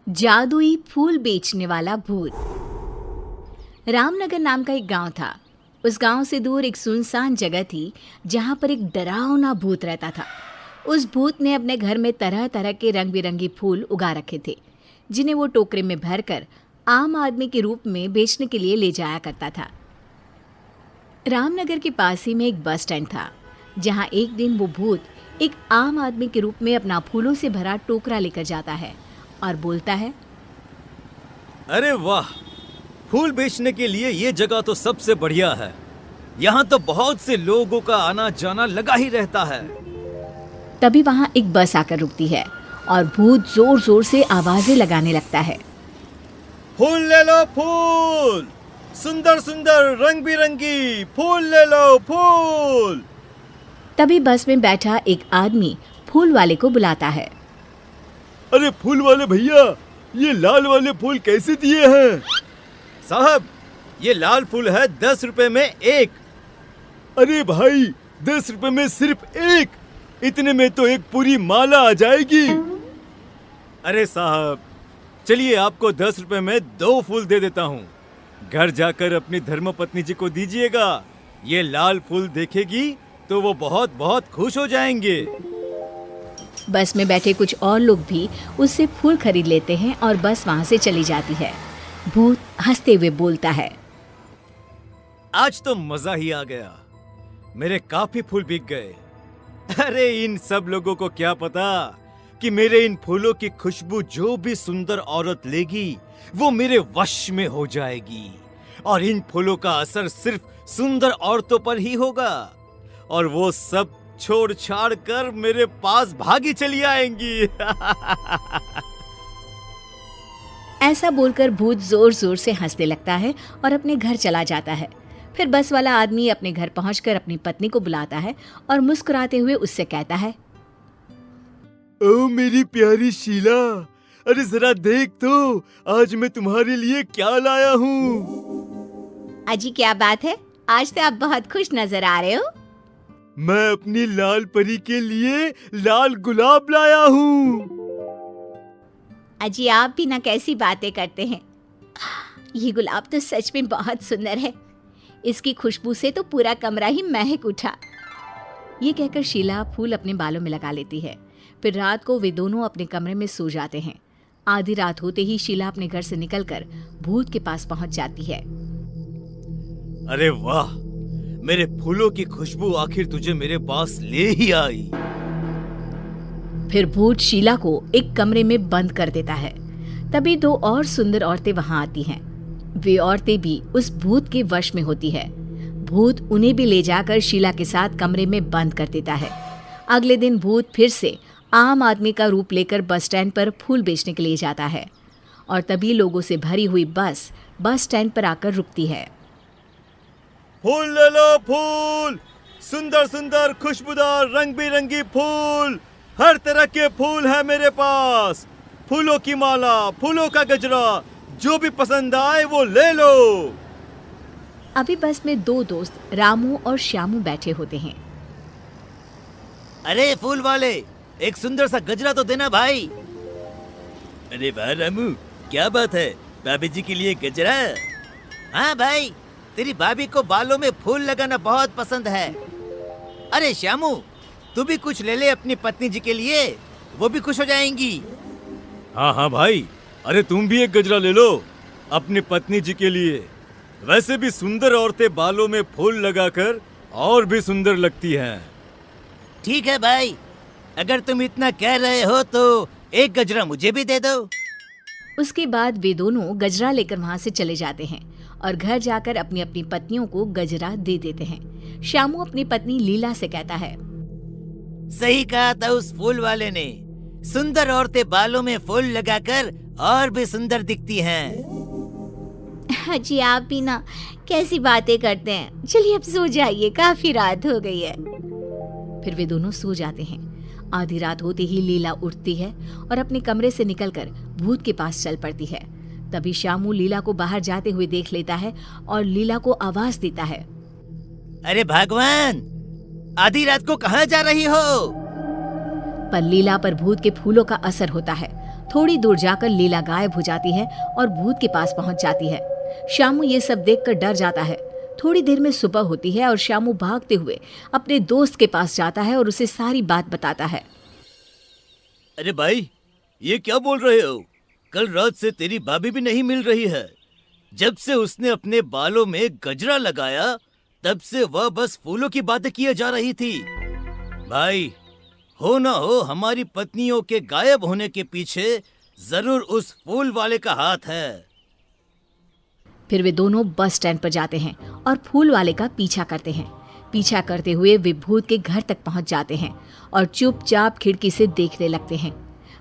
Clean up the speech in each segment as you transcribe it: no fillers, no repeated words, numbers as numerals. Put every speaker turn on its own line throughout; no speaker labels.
जादुई फूल बेचने वाला भूत। रामनगर नाम का एक गांव था। उस गांव से दूर एक सुनसान जगह थी जहां पर एक डरावना भूत रहता था। उस भूत ने अपने घर में तरह तरह के रंग बिरंगे फूल उगा रखे थे, जिन्हें वो टोकरे में भरकर आम आदमी के रूप में बेचने के लिए ले जाया करता था। रामनगर के पास ही में एक बस स्टैंड था, जहां एक दिन वो भूत एक आम आदमी के रूप में अपना फूलों से भरा टोकरा लेकर जाता है और बोलता है,
अरे वाह, फूल बेचने के लिए ये जगह तो सबसे बढ़िया है। यहाँ तो बहुत से लोगों का आना जाना लगा ही रहता है।
तभी वहां एक बस आकर रुकती है और भूत जोर जोर से आवाजें लगाने लगता है।
फूल ले लो, फूल, सुंदर सुंदर रंग बिरंगी फूल ले लो, फूल।
तभी बस में बैठा एक आदमी फूल वाले को बुलाता है।
अरे फूल वाले भैया, ये लाल वाले फूल कैसे दिए हैं?
साहब, ये लाल फूल है 10 रुपए में एक।
अरे भाई, 10 रुपए में सिर्फ एक? इतने में तो एक पूरी माला आ जाएगी।
अरे साहब, चलिए आपको 10 रुपए में 2 फूल दे देता हूँ। घर जाकर अपनी धर्मपत्नी जी को दीजिएगा। ये लाल फूल देखेगी तो वो बहुत बहुत खुश हो जाएंगे।
बस में बैठे कुछ और लोग भी उससे फूल खरीद लेते हैं और बस वहां से चली जाती है। भूत हंसते हुए बोलता है,
आज तो मजा ही आ गया, मेरे काफी फूल बिक गए। अरे इन सब लोगों को क्या पता कि मेरे इन फूलों की खुशबू जो भी सुंदर औरत लेगी वो मेरे वश में हो जाएगी, और इन फूलों का असर सिर्फ सुंदर औरतों पर ही होगा, और वो सब छोड़ छाड़ कर मेरे पास भागी चली आएंगी।
ऐसा बोलकर भूत जोर जोर से हंसने लगता है और अपने घर चला जाता है। फिर बस वाला आदमी अपने घर पहुंचकर अपनी पत्नी को बुलाता है और मुस्कुराते हुए उससे कहता है,
ओ मेरी प्यारी शीला, अरे जरा देख तो, आज मैं तुम्हारे लिए क्या लाया हूँ।
अजी क्या बात है, आज तो आप बहुत खुश नजर आ रहे हो।
मैं अपनी लाल परी के लिए लाल गुलाब लाया हूँ।
अजी आप भी ना कैसी बातें करते हैं। ये गुलाब तो सच में बहुत सुंदर है, इसकी खुशबू से तो पूरा कमरा ही महक उठा। ये कहकर शीला फूल अपने बालों में लगा लेती है। फिर रात को वे दोनों अपने कमरे में सो जाते हैं। आधी रात होते ही शीला अपने घर से निकलकर भूत के पास पहुंच जाती है।
अरे वाह, मेरे फूलों की खुशबू आखिर तुझे मेरे पास ले ही आई।
फिर भूत शीला को एक कमरे में बंद कर देता है। तभी 2 और सुंदर औरतें वहां आती हैं। वे औरतें भी उस भूत के वश में होती है। भूत उन्हें भी ले जाकर शीला के साथ कमरे में बंद कर देता है। अगले दिन भूत फिर से आम आदमी का रूप लेकर बस स्टैंड पर फूल बेचने के लिए जाता है, और तभी लोगों से भरी हुई बस स्टैंड पर आकर रुकती है।
फूल ले लो, फूल, सुंदर सुंदर खुशबूदार रंग बिरंगी फूल, हर तरह के फूल है मेरे पास। फूलों की माला, फूलों का गजरा, जो भी पसंद आए वो ले लो।
अभी बस में 2 दोस्त रामू और श्यामू बैठे होते हैं।
अरे फूल वाले, एक सुंदर सा गजरा तो देना भाई।
अरे वाह रामू, क्या बात है, भाभी जी के लिए गजरा?
हाँ भाई, तेरी भाभी को बालों में फूल लगाना बहुत पसंद है। अरे श्यामू, तू भी कुछ ले ले अपनी पत्नी जी के लिए, वो भी खुश हो जाएंगी।
हाँ हाँ भाई, अरे तुम भी एक गजरा ले लो अपनी पत्नी जी के लिए। वैसे भी सुंदर औरतें बालों में फूल लगाकर और भी सुंदर लगती हैं।
ठीक है भाई, अगर तुम इतना कह रहे हो तो एक गजरा मुझे भी दे दो।
उसके बाद वे दोनों गजरा लेकर वहां से चले जाते हैं और घर जाकर अपनी अपनी पत्नियों को गजरा दे देते हैं। श्यामू अपनी पत्नी लीला से कहता है,
सही कहा था उस फूल वाले ने, सुंदर औरतें बालों में फूल लगाकर और भी सुंदर दिखती हैं।
जी आप भी ना कैसी बातें करते हैं। चलिए अब सो जाइए, काफी रात हो गई है। फिर वे दोनों सो जाते हैं। आधी रात होते ही लीला उठती है और अपने कमरे से निकलकर भूत के पास चल पड़ती है। तभी श्यामू लीला को बाहर जाते हुए देख लेता है और लीला को आवाज देता है,
अरे भगवान, आधी रात को कहाँ जा रही हो?
पर लीला पर भूत के फूलों का असर होता है। थोड़ी दूर जाकर लीला गायब हो जाती है और भूत के पास पहुंच जाती है। श्यामू ये सब देखकर डर जाता है। थोड़ी देर में सुबह होती है और श्यामू भागते हुए अपने दोस्त के पास जाता है और उसे सारी बात बताता है।
अरे भाई, ये क्या बोल रहे हो? कल रात से तेरी भाभी भी नहीं मिल रही है। जब से उसने अपने बालों में गजरा लगाया तब से वह बस फूलों की बातें किए जा रही थी। भाई, हो ना हो हमारी पत्नियों के गायब होने के पीछे जरूर उस फूल वाले का हाथ है।
फिर वे दोनों बस स्टैंड पर जाते हैं और फूल वाले का पीछा करते हैं। पीछा करते हुए वे भूत के घर तक पहुंच जाते हैं और चुपचाप खिड़की से देखने लगते हैं।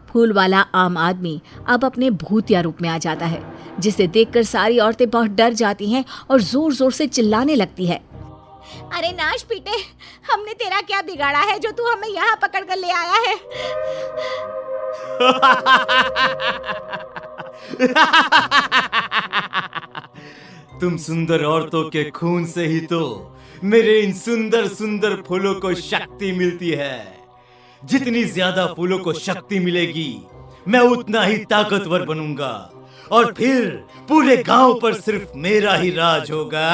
फूल वाला आम आदमी अब अपने भूतिया रूप में आ जाता है, जिसे देखकर सारी औरतें बहुत डर जाती हैं और जोर जोर से चिल्लाने लगती है।
अरे नाश पीटे, हमने तेरा क्या बिगाड़ा है जो तू हमें यहाँ पकड़ कर ले आया है?
तुम सुंदर औरतों के खून से ही तो मेरे इन सुंदर सुंदर फूलों को शक्ति मिलती है। जितनी ज्यादा फूलों को शक्ति मिलेगी, मैं उतना ही ताकतवर बनूंगा और फिर पूरे गांव पर सिर्फ मेरा ही राज होगा।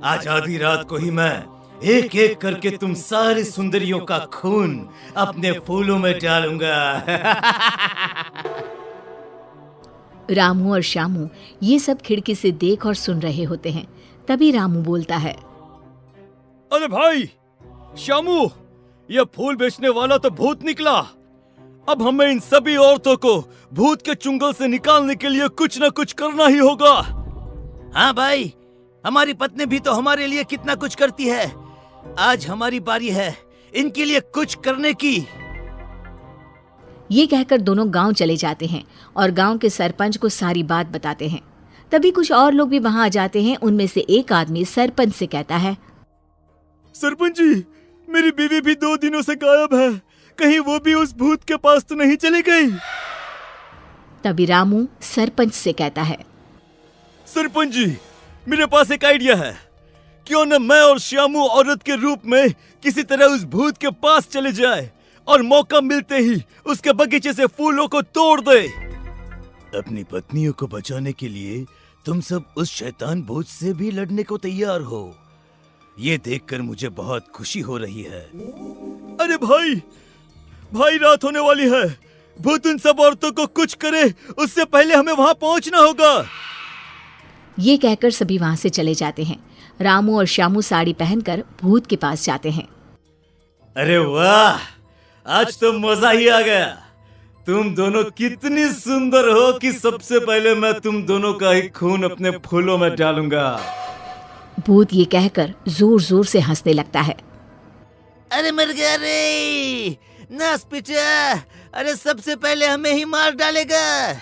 आज आधी रात को ही मैं एक एक करके तुम सारी सुंदरियों का खून अपने फूलों में डालूंगा।
रामू और श्यामू ये सब खिड़की से देख और सुन रहे होते हैं। तभी रामू बोलता है।
अरे भाई श्यामू, ये फूल बेचने वाला तो भूत निकला। अब हमें इन सभी औरतों को भूत के चुंगल से निकालने के लिए कुछ न कुछ करना ही होगा।
हाँ भाई, हमारी पत्नी भी तो हमारे लिए कितना कुछ करती है। आज हमारी बारी है इनके लिए कुछ करने की।
ये कहकर दोनों गांव चले जाते हैं और गांव के सरपंच को सारी बात बताते हैं। तभी कुछ और लोग भी वहां आ जाते हैं। उनमें से एक आदमी सरपंच से कहता है।
सरपंच जी, मेरी बीवी भी 2 दिनों से गायब है। कहीं वो भी उस भूत के पास तो नहीं चली गई?
तभी रामू सरपंच से कहता है।
सरपंच जी, मेरे पास एक आइडिया है। क्यों न मैं और श्यामू औरत के रूप में किसी तरह उस भूत के पास चले जाए और मौका मिलते ही उसके बगीचे से फूलों को तोड़ दे।
अपनी पत्नियों को बचाने के लिए तुम सब उस शैतान भूत से भी लड़ने को तैयार हो। ये देखकर मुझे बहुत खुशी हो रही है।
अरे भाई रात होने वाली है। भूत उन सब औरतों को कुछ करे उससे पहले हमें वहां पहुंचना होगा।
ये कहकर सभी वहां से चले जाते हैं। रामू और श्यामू साड़ी पहनकर भूत के पास जाते हैं।
अरे वाह, आज तो मजा ही आ गया। तुम दोनों कितनी सुंदर हो कि सबसे पहले मैं तुम दोनों का ही खून अपने फूलों में डालूंगा।
भूत ये कहकर जोर जोर से हंसने लगता है।
अरे मर गया रे नास पीटा, अरे सबसे पहले हमें ही मार डालेगा।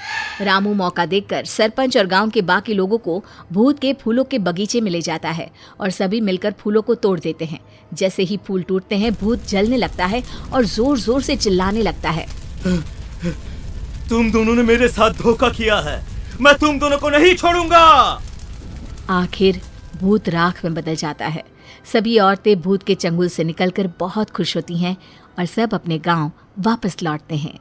रामू मौका देखकर सरपंच और गांव के बाकी लोगों को भूत के फूलों के बगीचे में ले जाता है और सभी मिलकर फूलों को तोड़ देते हैं। जैसे ही फूल टूटते हैं, भूत जलने लगता है और जोर जोर से चिल्लाने लगता है।
तुम दोनों ने मेरे साथ धोखा किया है। मैं तुम दोनों को नहीं छोड़ूंगा।
आखिर भूत राख में बदल जाता है। सभी औरतें भूत के चंगुल से निकलकर बहुत खुश होती हैं और सब अपने गांव वापस लौटते हैं।